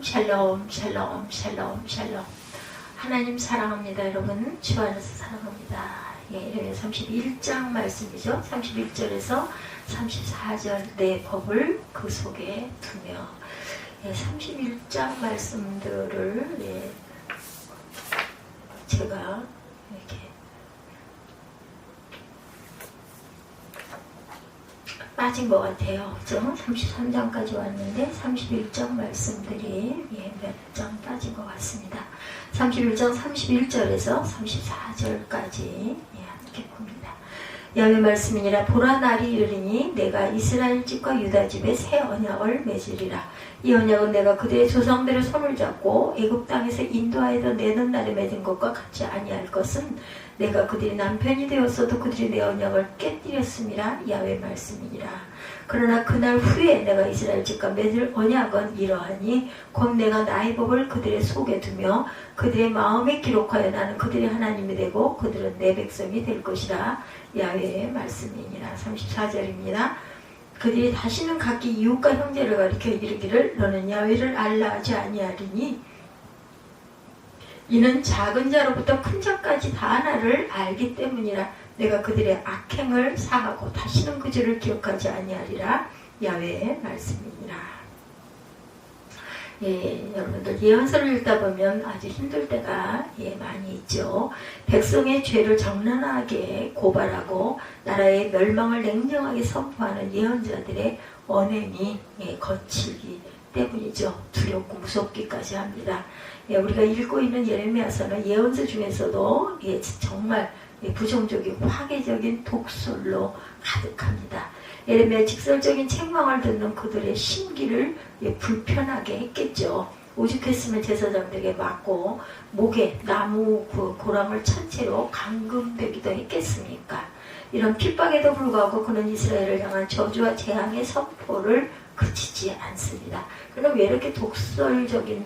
샬롬 샬롬 샬롬 샬롬. 하나님 사랑합니다. 여러분 주 안에서 사랑합니다. 이르미야 31장 말씀이죠. 31절에서 34절 내 법을 그 속에 두며 31장 말씀들을 제가 이렇게 빠진 것 같아요. 그죠? 33장까지 왔는데 31장 말씀들이 몇 장 빠진 것 같습니다. 31장 31절에서 34절까지 함께 봅니다. 야훼 말씀이니라. 보라 날이 이르리니 내가 이스라엘 집과 유다 집에 새 언약을 맺으리라. 이 언약은 내가 그들의 조상들의 손을 잡고 애굽 땅에서 인도하여 내는 날에 맺은 것과 같이 아니할 것은 내가 그들이 남편이 되었어도 그들이 내 언약을 깨뜨렸음이라. 야훼 말씀이니라. 그러나 그날 후에 내가 이스라엘 집과 맺을 언약은 이러하니 곧 내가 나의 법을 그들의 속에 두며 그들의 마음에 기록하여 나는 그들의 하나님이 되고 그들은 내 백성이 될 것이라. 야훼의 말씀이니라. 34절입니다. 그들이 다시는 각기 이웃과 형제를 가리켜 이르기를 너는 야훼를 알라 하지 아니하리니 이는 작은 자로부터 큰 자까지 다 나를 알기 때문이라. 내가 그들의 악행을 사하고 다시는 그 죄를 기억하지 아니하리라. 야훼의 말씀이니라. 여러분들 예언서를 읽다 보면 아주 힘들 때가 많이 있죠. 백성의 죄를 적나라하게 고발하고 나라의 멸망을 냉정하게 선포하는 예언자들의 언행이 거칠기 때문이죠. 두렵고 무섭기까지 합니다. 우리가 읽고 있는 예레미야서는 예언서 중에서도 정말 부정적이고 파괴적인 독설로 가득합니다. 예레미야의 직설적인 책망을 듣는 그들의 심기를 불편하게 했겠죠. 오죽했으면 제사장들에게 맞고 목에 나무 고랑을 천채로 감금되기도 했겠습니까? 이런 핍박에도 불구하고 그는 이스라엘을 향한 저주와 재앙의 선포를 그치지 않습니다. 그럼 왜 이렇게 독설적인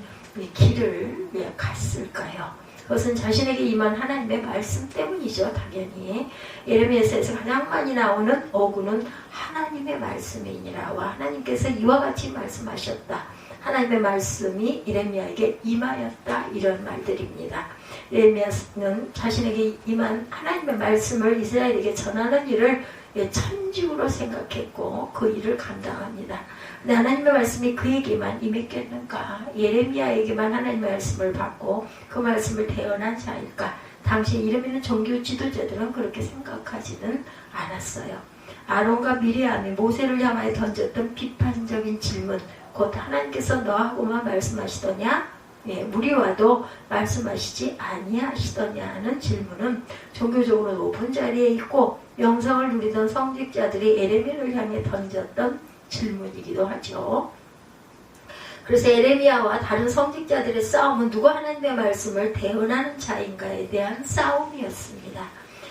길을 왜 갔을까요? 그것은 자신에게 임한 하나님의 말씀 때문이죠. 당연히 예레미야서에서 가장 많이 나오는 어구는 하나님의 말씀이니라와 하나님께서 이와 같이 말씀하셨다. 하나님의 말씀이 예레미야에게 임하였다. 이런 말들입니다. 예레미야는 자신에게 임한 하나님의 말씀을 이스라엘에게 전하는 일을 천직으로 생각했고 그 일을 감당합니다. 근데 하나님의 말씀이 그에게만 임했겠는가? 예레미야에게만 하나님의 말씀을 받고 그 말씀을 대언한 자일까? 당시 이름 있는 종교 지도자들은 그렇게 생각하지는 않았어요. 아론과 미리암이 모세를 향하여 던졌던 비판적인 질문, 곧 하나님께서 너하고만 말씀하시더냐? 무리와도 말씀하시지 아니하시더냐 하는 질문은 종교적으로 높은 자리에 있고 영성을 누리던 성직자들이 예레미야를 향해 던졌던 질문이기도 하죠. 그래서 예레미야와 다른 성직자들의 싸움은 누가 하나님의 말씀을 대언하는 자인가에 대한 싸움이었습니다.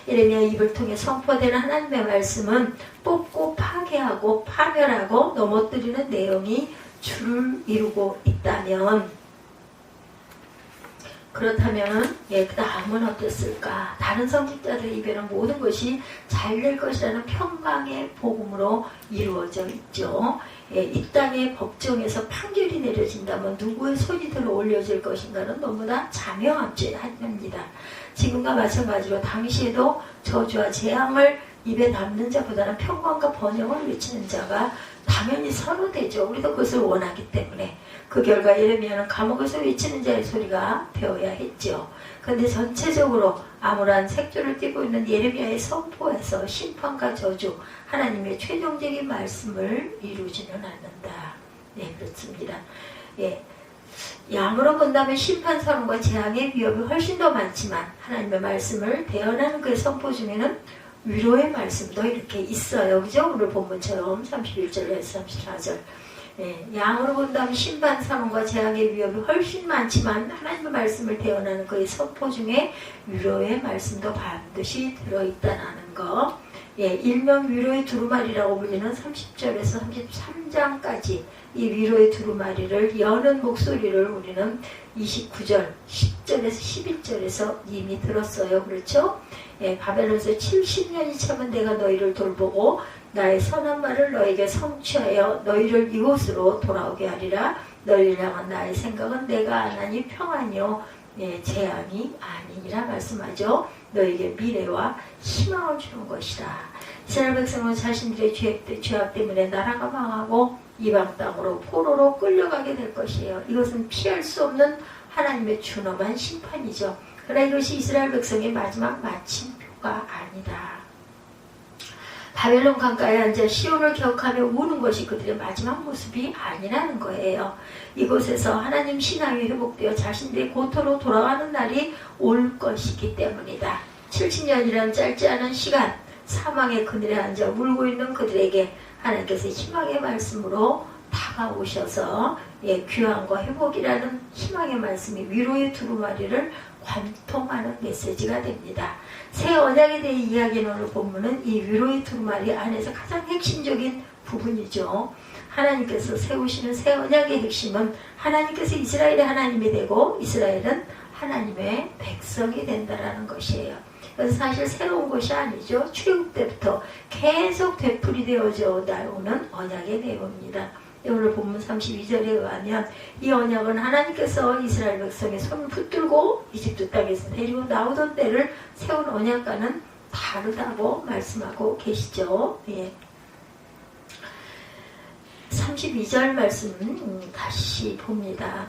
예레미야 입을 통해 선포되는 하나님의 말씀은 뽑고 파괴하고 파멸하고 넘어뜨리는 내용이 줄을 이루고 있다면 그렇다면 그 다음은 어땠을까? 다른 성직자들의 입에는 모든 것이 잘 될 것이라는 평강의 복음으로 이루어져 있죠. 이 땅의 법정에서 판결이 내려진다면 누구의 손이 들어 올려질 것인가는 너무나 자명합니다. 지금과 마찬가지로 당시에도 저주와 재앙을 입에 담는 자보다는 평강과 번영을 외치는 자가 당연히 선호되죠. 우리도 그것을 원하기 때문에. 그 결과 예레미야는 감옥에서 외치는 자의 소리가 되어야 했죠. 그런데 전체적으로 암울한 색조를 띠고 있는 예레미야의 선포에서 심판과 저주, 하나님의 최종적인 말씀을 이루지는 않는다. 그렇습니다. 양으로 본다면 심판선언과 재앙의 위협이 훨씬 더 많지만 하나님의 말씀을 대언하는 그의 선포 중에는 위로의 말씀도 이렇게 있어요. 그죠? 오늘 본문처럼 31절에서 34절. 양으로 본다면 심판, 선언과 재앙의 위협이 훨씬 많지만 하나님의 말씀을 대언하는 그의 선포 중에 위로의 말씀도 반드시 들어있다는 거. 일명 위로의 두루마리라고 불리는 30절에서 33장까지 이 위로의 두루마리를 여는 목소리를 우리는 29절, 10절에서 11절에서 이미 들었어요. 그렇죠? 바벨론에서 70년이 차면 내가 너희를 돌보고 나의 선한 말을 너에게 성취하여 너희를 이곳으로 돌아오게 하리라. 너희를 향한 나의 생각은 내가 하나니 평안이요 재앙이 아니니라 말씀하죠. 너에게 미래와 희망을 주는 것이라. 이스라엘 백성은 자신들의 죄악 때문에 나라가 망하고 이방 땅으로 포로로 끌려가게 될 것이에요. 이것은 피할 수 없는 하나님의 준엄한 심판이죠. 그러나 이것이 이스라엘 백성의 마지막 마침표가 아니다. 바벨론 강가에 앉아 시온을 기억하며 우는 것이 그들의 마지막 모습이 아니라는 거예요. 이곳에서 하나님 신앙이 회복되어 자신들의 고토로 돌아가는 날이 올 것이기 때문이다. 70년이란 짧지 않은 시간, 사망의 그늘에 앉아 울고 있는 그들에게 하나님께서 희망의 말씀으로 다가오셔서 귀환과 회복이라는 희망의 말씀이 위로의 두루마리를 관통하는 메시지가 됩니다. 새 언약에 대해 이야기하는 오늘 본문은 이 위로의 두루마리 안에서 가장 핵심적인 부분이죠. 하나님께서 세우시는 새 언약의 핵심은 하나님께서 이스라엘의 하나님이 되고 이스라엘은 하나님의 백성이 된다라는 것이에요. 그래서 사실 새로운 것이 아니죠. 출애굽 때부터 계속 되풀이되어져 나오는 언약의 내용입니다. 오늘 본문 32절에 의하면 이 언약은 하나님께서 이스라엘 백성의 손을 붙들고 이집트 땅에서 데리고 나오던 때를 세운 언약과는 다르다고 말씀하고 계시죠. 32절 말씀 다시 봅니다.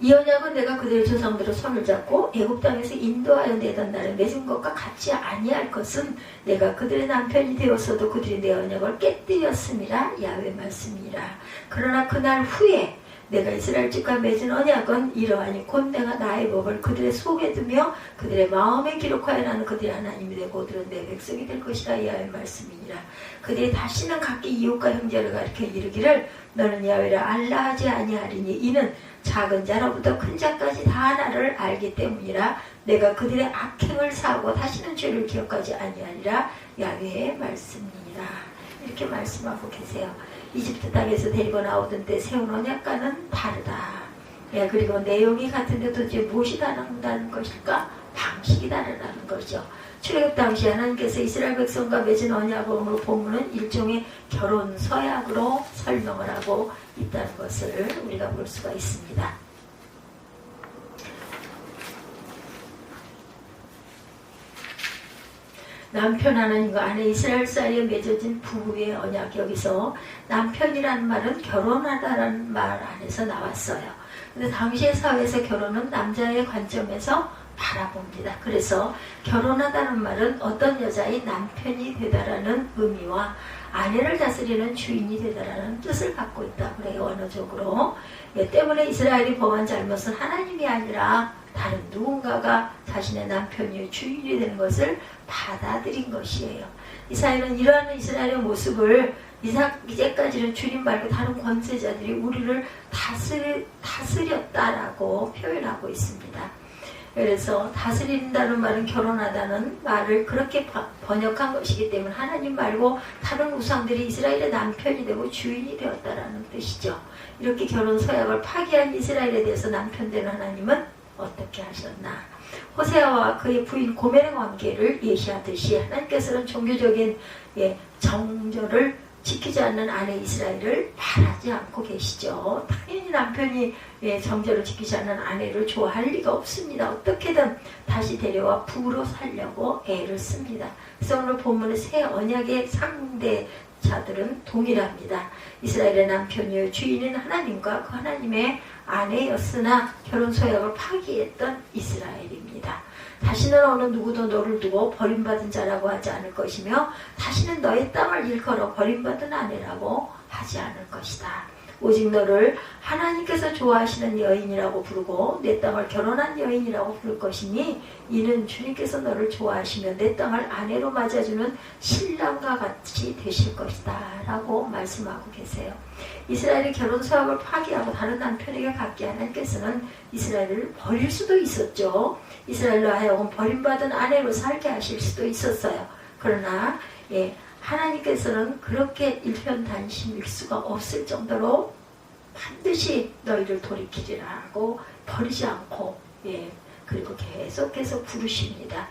이 언약은 내가 그들의 조상들의 손을 잡고 애굽 땅에서 인도하여 내던 날에 맺은 것과 같지 아니할 것은 내가 그들의 남편이 되었어도 그들이 내 언약을 깨뜨렸음이라 야훼 말씀이라. 그러나 그날 후에 내가 이스라엘 집과 맺은 언약은 이러하니 곧 내가 나의 법을 그들의 속에 두며 그들의 마음에 기록하여 나는 그들의 하나님이 되고 그들은 내 백성이 될 것이라 야훼 말씀이니라. 그들이 다시는 각기 이웃과 형제를 가리켜 이르기를 너는 야훼를 알라 하지 아니하리니 이는 작은 자로부터 큰 자까지 다 나를 알기 때문이라. 내가 그들의 악행을 사하고 다시는 죄를 기억하지 아니하리라. 야훼의 말씀이니라. 이렇게 말씀하고 계세요. 이집트 땅에서 데리고 나오던 때 세운 언약과는 다르다. 그리고 내용이 같은데 도대체 무엇이 다른다는 것일까? 방식이 다르다는 거죠. 출애굽 당시 하나님께서 이스라엘 백성과 맺은 언약으로 본문은 일종의 결혼 서약으로 설명을 하고 있다는 것을 우리가 볼 수가 있습니다. 남편 하나님과 아내 이스라엘 사이에 맺어진 부부의 언약, 여기서 남편이라는 말은 결혼하다라는 말 안에서 나왔어요. 근데 당시의 사회에서 결혼은 남자의 관점에서 바라봅니다. 그래서 결혼하다는 말은 어떤 여자의 남편이 되다라는 의미와 아내를 다스리는 주인이 되다라는 뜻을 갖고 있다고 그래요. 언어적으로. 때문에 이스라엘이 범한 잘못은 하나님이 아니라 다른 누군가가 자신의 남편이 주인이 되는 것을 받아들인 것이에요. 이사야는 이러한 이스라엘의 모습을 이제까지는 주님 말고 다른 권세자들이 우리를 다스렸다라고 표현하고 있습니다. 그래서 다스린다는 말은 결혼하다는 말을 그렇게 번역한 것이기 때문에 하나님 말고 다른 우상들이 이스라엘의 남편이 되고 주인이 되었다라는 뜻이죠. 이렇게 결혼 서약을 파기한 이스라엘에 대해서 남편 되는 하나님은 어떻게 하셨나? 호세아와 그의 부인 고멜의 관계를 예시하듯이 하나님께서는 종교적인 정절을 지키지 않는 아내 이스라엘을 바라지 않고 계시죠. 당연히 남편이 정절을 지키지 않는 아내를 좋아할 리가 없습니다. 어떻게든 다시 데려와 부부로 살려고 애를 씁니다. 그래서 오늘 본문의 새 언약의 상대자들은 동일합니다. 이스라엘의 남편이요 주인인 하나님과 그 하나님의 아내였으나 결혼 서약을 파기했던 이스라엘입니다. 다시는 어느 누구도 너를 두고 버림받은 자라고 하지 않을 것이며 다시는 너의 땅을 일컬어 버림받은 아내라고 하지 않을 것이다. 오직 너를 하나님께서 좋아하시는 여인이라고 부르고 내 땅을 결혼한 여인이라고 부를 것이니 이는 주님께서 너를 좋아하시며 내 땅을 아내로 맞아주는 신랑과 같이 되실 것이다 라고 말씀하고 계세요. 이스라엘이 결혼 서약을 파기하고 다른 남편에게 갖게 하나님께서는 이스라엘을 버릴 수도 있었죠. 이스라엘로 하여금 버림받은 아내로 살게 하실 수도 있었어요. 그러나 하나님께서는 그렇게 일편단심일 수가 없을 정도로 반드시 너희를 돌이키리라 하고 버리지 않고 그리고 계속 부르십니다.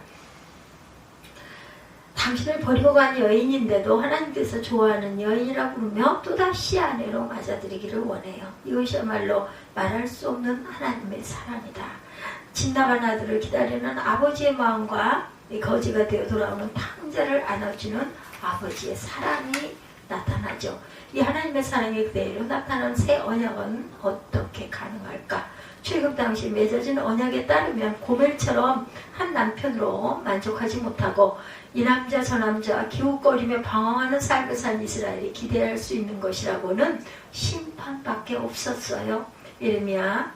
당신을 버리고 간 여인인데도 하나님께서 좋아하는 여인이라고 부르며 또다시 아내로 맞아들이기를 원해요. 이것이야말로 말할 수 없는 하나님의 사랑이다. 진나간 아들을 기다리는 아버지의 마음과 거지가 되어 돌아오는 탕자를 안아주는 아버지의 사랑이 나타나죠. 이 하나님의 사랑이 그대로 나타나는 새 언약은 어떻게 가능할까? 출애굽 당시 맺어진 언약에 따르면 고멜처럼 한 남편으로 만족하지 못하고 이 남자 저 남자 기웃거리며 방황하는 삶을 산 이스라엘이 기대할 수 있는 것이라고는 심판밖에 없었어요. 예레미야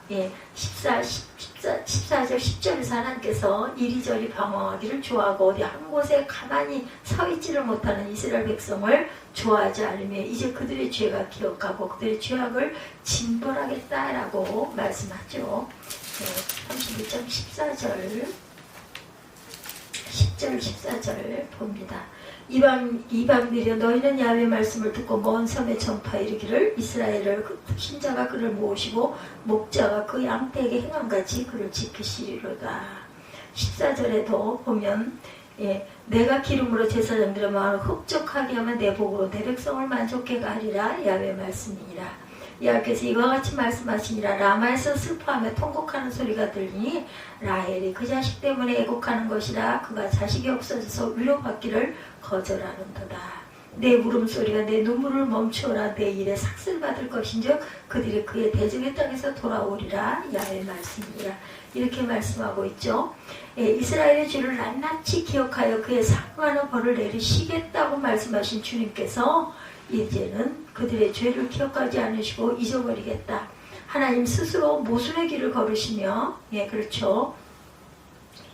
14절 10절에서 하나님께서 이리저리 방황하기를 좋아하고 어디 한 곳에 가만히 서 있지를 못하는 이스라엘 백성을 좋아하지 않으며 이제 그들의 죄가 기억하고 그들의 죄악을 징벌하겠다라고 말씀하죠. 31장 14절 10절 14절 봅니다. 이방들이여 너희는 야훼의 말씀을 듣고 먼 섬에 전파해 이르기를 이스라엘을 신자가 그를 모으시고 목자가 그 양떼에게 행함같이 그를 지키시리로다. 14절에도 보면 내가 기름으로 제사장들의 마음을 흡족하게 하면 내 복으로 내 백성을 만족케 하리라. 야훼의 말씀이니라. 여호와께서 이와 같이 말씀하시니라. 라마에서 슬퍼하며 통곡하는 소리가 들리니 라헬이 그 자식 때문에 애곡하는 것이라. 그가 자식이 없어져서 위로받기를 거절하는도다. 내 물음소리가 내 눈물을 멈추어라. 내 일에 삭슬 받을 것인즉 그들이 그의 대적의 땅에서 돌아오리라. 야훼의 말씀이니라. 이렇게 말씀하고 있죠. 이스라엘의 죄를 낱낱이 기억하여 그의 상응하는 벌을 내리시겠다고 말씀하신 주님께서 이제는 그들의 죄를 기억하지 않으시고 잊어버리겠다. 하나님 스스로 모순의 길을 걸으시며 그렇죠.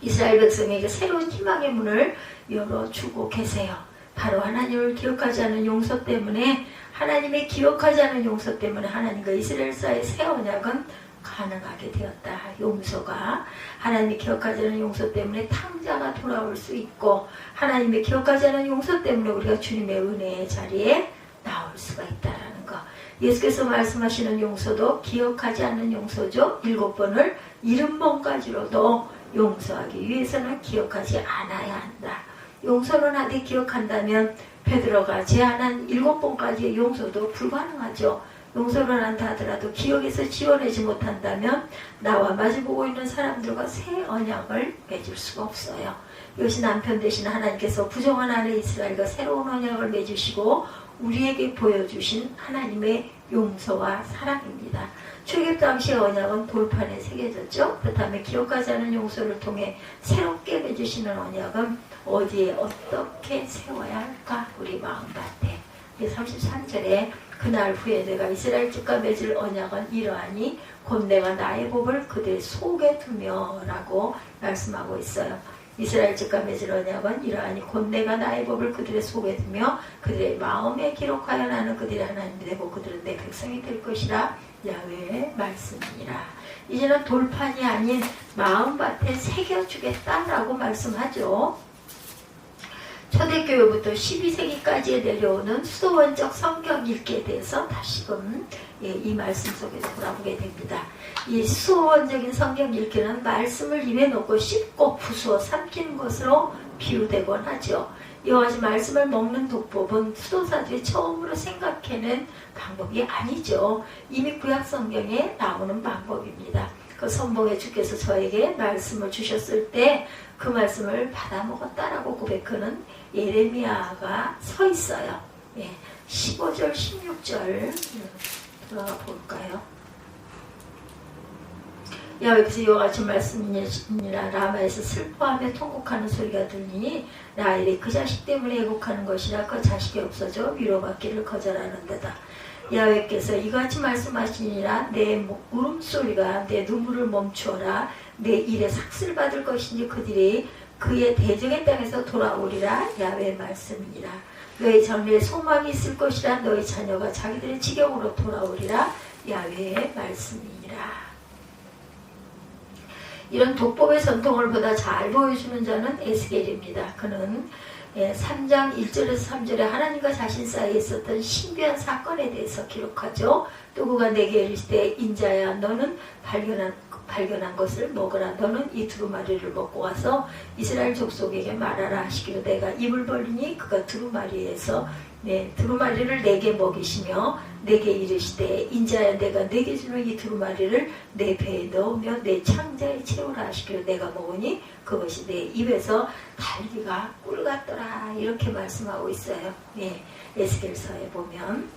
이스라엘 백성에게 새로운 희망의 문을 열어주고 계세요. 바로 하나님을 기억하지 않은 용서 때문에 하나님의 기억하지 않은 용서 때문에 하나님과 이스라엘 사이의 새 언약은 가능하게 되었다. 용서가 하나님의 기억하지 않은 용서 때문에 탕자가 돌아올 수 있고 하나님의 기억하지 않은 용서 때문에 우리가 주님의 은혜의 자리에 나올 수가 있다라는 거. 예수께서 말씀하시는 용서도 기억하지 않는 용서죠. 7번을 70번까지로도 용서하기 위해서는 기억하지 않아야 한다. 용서는 하되 기억한다면 베드로가 제안한 7번까지의 용서도 불가능하죠. 용서를 한다 하더라도 기억에서 지워내지 못한다면 나와 마주보고 있는 사람들과 새 언약을 맺을 수가 없어요. 이것이 남편 대신 하나님께서 부정한 아내 이스라엘과 새로운 언약을 맺으시고 우리에게 보여주신 하나님의 용서와 사랑입니다. 출애굽 당시의 언약은 돌판에 새겨졌죠. 그렇다면 기억하지 않은 용서를 통해 새롭게 맺으시는 언약은 어디에 어떻게 세워야 할까? 우리 마음밭에. 33절에 그날 후에 내가 이스라엘 집과 맺을 언약은 이러하니 곧 내가 나의 법을 그들 속에 두며 라고 말씀하고 있어요. 이스라엘 집과 맺을 언약은 이러하니 곧 내가 나의 법을 그들의 속에 두며 그들의 마음에 기록하여 나는 그들의 하나님이 되고 그들은 내 백성이 될 것이라. 야훼의 말씀이니라. 이제는 돌판이 아닌 마음밭에 새겨주겠다라고 말씀하죠. 초대교회부터 12세기까지에 내려오는 수도원적 성경 읽기에 대해서 다시금 이 말씀 속에 돌아보게 됩니다. 이 수도원적인 성경 읽기는 말씀을 입에 넣고 씹고 부수어 삼키는 것으로 비유되곤 하죠. 이와 같이 말씀을 먹는 독법은 수도사들이 처음으로 생각해낸 방법이 아니죠. 이미 구약 성경에 나오는 방법입니다. 그 선봉의 주께서 저에게 말씀을 주셨을 때 그 말씀을 받아 먹었다라고 고백하는 예레미야가 서 있어요. 15절 16절 들어가 볼까요? 여호와께서 이와 같이 말씀이니라. 라마에서 슬퍼하며 통곡하는 소리가 들리니 라헬이 그 자식 때문에 애곡하는 것이라. 그 자식이 없어져 위로받기를 거절하는 데다. 야훼께서 이같이 말씀하시니라. 내 울음소리가 내 눈물을 멈추어라. 내 일에 삭슬 받을 것이니 그들이 그의 대적의 땅에서 돌아오리라. 야훼의 말씀이니라. 너희 장래에 소망이 있을 것이라. 너희 자녀가 자기들의 지경으로 돌아오리라. 야훼의 말씀이니라. 이런 독법의 전통을 보다 잘 보여주는 자는 에스겔입니다. 그는 3장 1절에서 3절에 하나님과 자신 사이에 있었던 신비한 사건에 대해서 기록하죠. 또 그가 내게 이르시되 인자야 너는 발견한 것을 먹으라. 너는 이 두루마리를 먹고 와서 이스라엘 족속에게 말하라 하시기로 내가 입을 벌리니 그가 두루마리를 내게 먹이시며 내게 이르시되 인자야 내가 내게 주는 이 두루마리를 내 배에 넣으며 내 창자에 채우라 하시기로 내가 먹으니 그것이 내 입에서 달기가 꿀 같더라. 이렇게 말씀하고 있어요. 에스겔서에 보면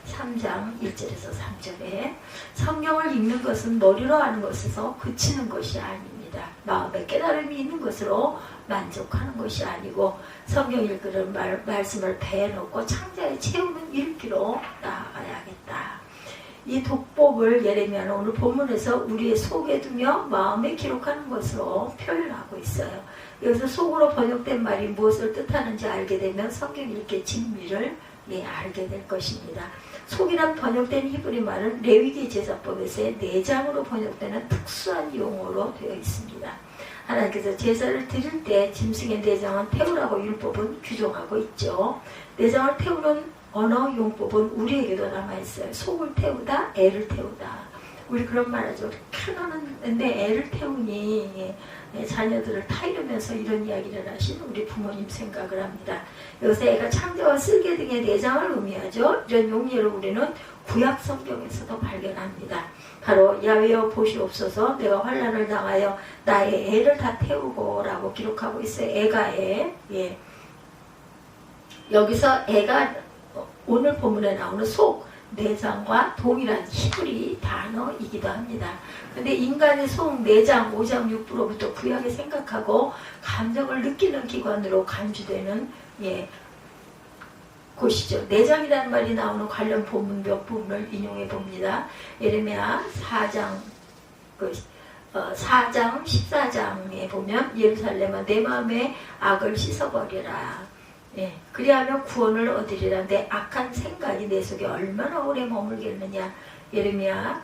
3장 1절에서 3절에 성경을 읽는 것은 머리로 하는 것에서 그치는 것이 아닙니다. 마음에 깨달음이 있는 것으로 만족하는 것이 아니고 성경 읽는 말씀을 배에 넣고 창자에 채우는 읽기로 나아가야겠다. 이 독법을 예레미야는 오늘 본문에서 우리의 속에 두며 마음에 기록하는 것으로 표현하고 있어요. 여기서 속으로 번역된 말이 무엇을 뜻하는지 알게 되면 성경 읽기의 진미를 알게 될 것입니다. 속이란 번역된 히브리 말은 레위기 제사법에서의 내장으로 번역되는 특수한 용어로 되어 있습니다. 하나님께서 제사를 드릴 때 짐승의 내장은 태우라고 율법은 규정하고 있죠. 내장을 태우는 언어 용법은 우리에게도 남아있어요. 속을 태우다, 애를 태우다. 우리 그런 말 하죠. 키우는데 애를 태우니 자녀들을 타이르면서 이런 이야기를 하신 우리 부모님 생각을 합니다. 여기서 애가 창자와 쓸개 등의 내장을 의미하죠. 이런 용례를 우리는 구약 성경에서도 발견합니다. 바로 야훼여 보시옵소서 내가 환난을 당하여 나의 애를 다 태우고 라고 기록하고 있어요. 애가 애. 여기서 애가 오늘 본문에 나오는 속, 내장과 동일한 히브리 단어이기도 합니다. 그런데 인간의 속, 내장, 오장, 육부로부터 구약에 생각하고 감정을 느끼는 기관으로 간주되는 곳이죠. 내장이라는 말이 나오는 관련 본문 몇 부분을 인용해 봅니다. 예레미야 4장 14장에 보면 예루살렘아 내 마음에 악을 씻어버리라. 그리하면 구원을 얻으리라. 내 악한 생각이 내 속에 얼마나 오래 머물겠느냐. 예레미야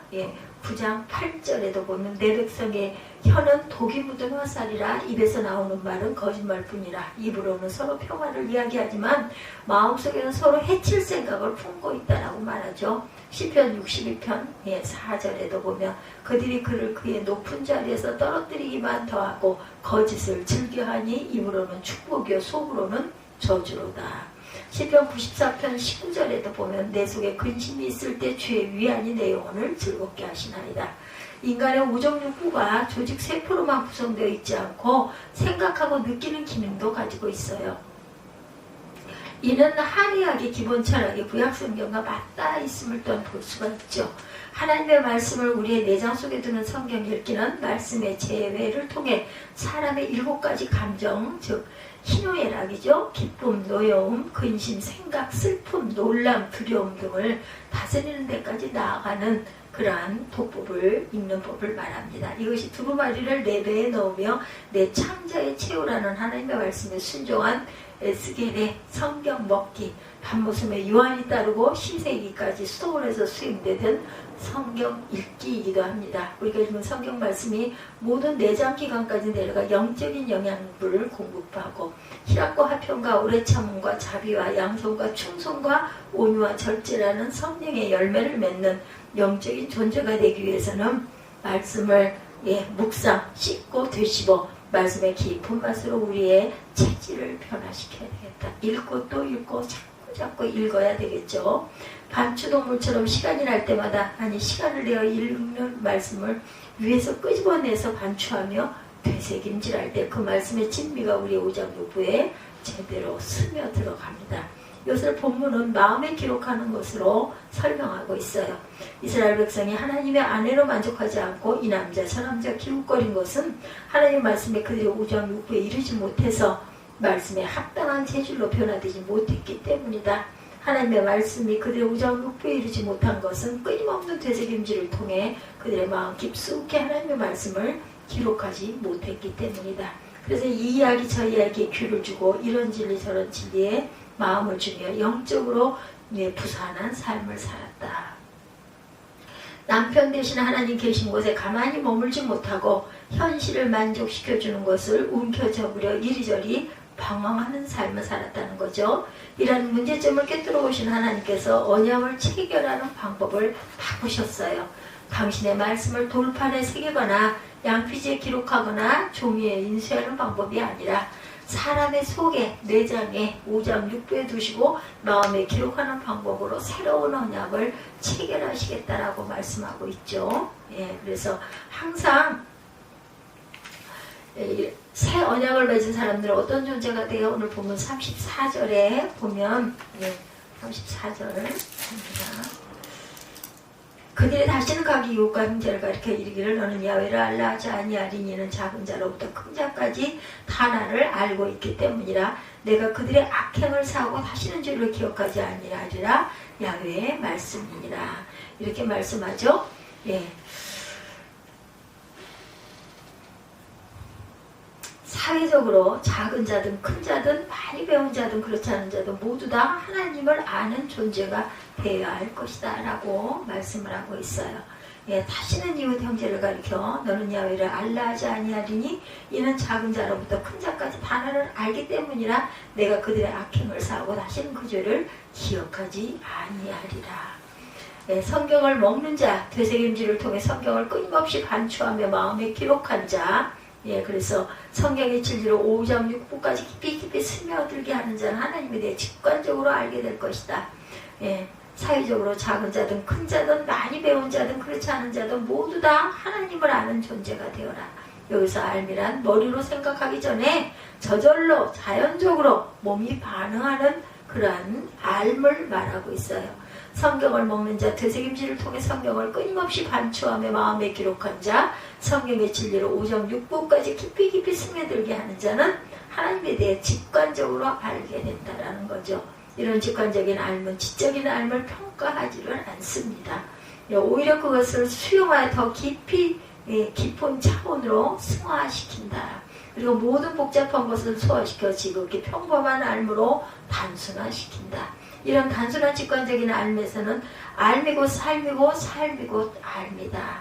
9장 8절에도 보면 내 백성의 혀는 독이 묻은 화살이라. 입에서 나오는 말은 거짓말뿐이라. 입으로는 서로 평화를 이야기하지만 마음속에는 서로 해칠 생각을 품고 있다라고 말하죠. 시편 62편 4절에도 보면 그들이 그를 그의 높은 자리에서 떨어뜨리기만 더하고 거짓을 즐겨하니 입으로는 축복이요 속으로는 저주로다. 시편 94편 19절에도 보면 내 속에 근심이 있을 때 주의 위안이 내 영혼을 즐겁게 하시나이다. 인간의 오정육부가 조직 세포로만 구성되어 있지 않고 생각하고 느끼는 기능도 가지고 있어요. 이는 한의학의 기본 철학이 구약성경과 맞닿아 있음을 또한 볼 수가 있죠. 하나님의 말씀을 우리의 내장 속에 두는 성경 읽기는 말씀의 재회를 통해 사람의 7가지 감정, 즉 희노애락이죠. 기쁨, 노여움, 근심, 생각, 슬픔, 놀람, 두려움 등을 다스리는 데까지 나아가는 그러한 독법을 읽는 법을 말합니다. 이것이 두루마리를 내 배에 넣으며 내 창자에 채우라는 하나님의 말씀에 순종한 에스겔의 성경 먹기, 밤모섬에 요한이 따르고 신세기까지 수도원에서 수행되던 성경 읽기이기도 합니다. 우리가 읽은 성경 말씀이 모든 내장 기관까지 내려가 영적인 영양분을 공급하고 희락과 화평과 오래 참음과 자비와 양성과 충성과 온유와 절제라는 성령의 열매를 맺는 영적인 존재가 되기 위해서는 말씀을 묵상, 씻고 되씹어 말씀의 깊은 맛으로 우리의 체질을 변화시켜야 되겠다. 읽고 또 읽고 자꾸 읽어야 되겠죠. 반추동물처럼 시간이 날 때마다 시간을 내어 읽는 말씀을 위에서 끄집어내서 반추하며 되새김질할 때 그 말씀의 진미가 우리 오장육부에 제대로 스며 들어갑니다. 이것을 본문은 마음에 기록하는 것으로 설명하고 있어요. 이스라엘 백성이 하나님의 아내로 만족하지 않고 이 남자 저 남자 기웃거린 것은 하나님 말씀에 그들의 오장육부에 이르지 못해서 말씀에 합당한 체질로 변화되지 못했기 때문이다. 하나님의 말씀이 그들의 오장육부에 이르지 못한 것은 끊임없는 되새김질을 통해 그들의 마음 깊숙이 하나님의 말씀을 기록하지 못했기 때문이다. 그래서 이 이야기 저 이야기에 귀를 주고 이런 진리 저런 진리에 마음을 주며 영적으로 부산한 삶을 살았다. 남편 대신 하나님 계신 곳에 가만히 머물지 못하고 현실을 만족시켜주는 것을 움켜잡으려 이리저리 방황하는 삶을 살았다는 거죠. 이런 문제점을 꿰뚫어 오신 하나님께서 언약을 체결하는 방법을 바꾸셨어요. 당신의 말씀을 돌판에 새기거나 양피지에 기록하거나 종이에 인쇄하는 방법이 아니라 사람의 속에, 내장에, 오장육부에 두시고 마음에 기록하는 방법으로 새로운 언약을 체결하시겠다라고 말씀하고 있죠. 그래서 항상 새 언약을 맺은 사람들은 어떤 존재가 돼요? 오늘 보면 34절에 보면 34절을 봅니다. 그들이 다시는 가기 이웃과 형제를 가리켜 이르기를 너는 야훼를 알라 하지 아니하리니 이는 작은 자로부터 큰 자까지 다 나를 알고 있기 때문이라. 내가 그들의 악행을 사하고 다시는 죄를 기억하지 아니하리라. 야훼의 말씀이니라. 이렇게 말씀하죠. 사회적으로 작은 자든 큰 자든 많이 배운 자든 그렇지 않은 자든 모두 다 하나님을 아는 존재가 되어야 할 것이다 라고 말씀을 하고 있어요. 다시는 이웃 형제를 가리켜 너는 야훼를 알라 하지 아니하리니 이는 작은 자로부터 큰 자까지 다 나를 알기 때문이라. 내가 그들의 악행을 사하고 다시는 그 죄를 기억하지 아니하리라. 성경을 먹는 자, 되새김질을 통해 성경을 끊임없이 반추하며 마음에 기록한 자, 그래서 성경의 진리로 5장 6부까지 깊이 스며들게 하는 자는 하나님에 대해 직관적으로 알게 될 것이다. 사회적으로 작은 자든 큰 자든 많이 배운 자든 그렇지 않은 자든 모두 다 하나님을 아는 존재가 되어라. 여기서 알미란 머리로 생각하기 전에 저절로 자연적으로 몸이 반응하는 그러한 알을 말하고 있어요. 성경을 먹는 자, 되새김질을 통해 성경을 끊임없이 반추하며 마음에 기록한 자, 성경의 진리로 5장 6부까지 깊이 스며들게 하는 자는 하나님에 대해 직관적으로 알게 된다라는 거죠. 이런 직관적인 알은 지적인 알을 평가하지를 않습니다. 오히려 그것을 수용하여 더 깊은 차원으로 승화시킨다. 그리고 모든 복잡한 것을 소화시켜 지극히 평범한 알므로 단순화시킨다. 이런 단순한 직관적인 알에서는 알미고 삶이고 삶이고 알미다.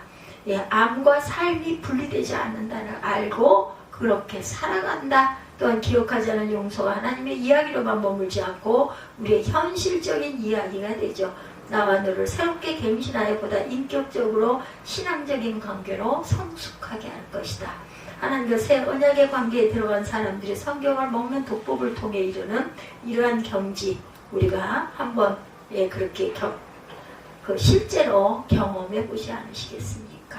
암과 삶이 분리되지 않는다는 알고 그렇게 살아간다. 또한 기억하지 않은 용서가 하나님의 이야기로만 머물지 않고 우리의 현실적인 이야기가 되죠. 나와 너를 새롭게 갱신하여 보다 인격적으로 신앙적인 관계로 성숙하게 할 것이다. 하나님과 새 언약의 관계에 들어간 사람들이 성경을 먹는 독법을 통해 이루는 이러한 경지, 우리가 한번 그렇게 실제로 경험해 보지 않으시겠습니까?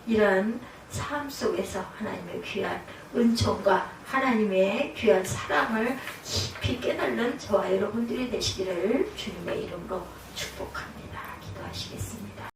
이러한 삶 속에서 하나님의 귀한 은총과 하나님의 귀한 사랑을 깊이 깨달는 저와 여러분들이 되시기를 주님의 이름으로 축복합니다. 기도하시겠습니다.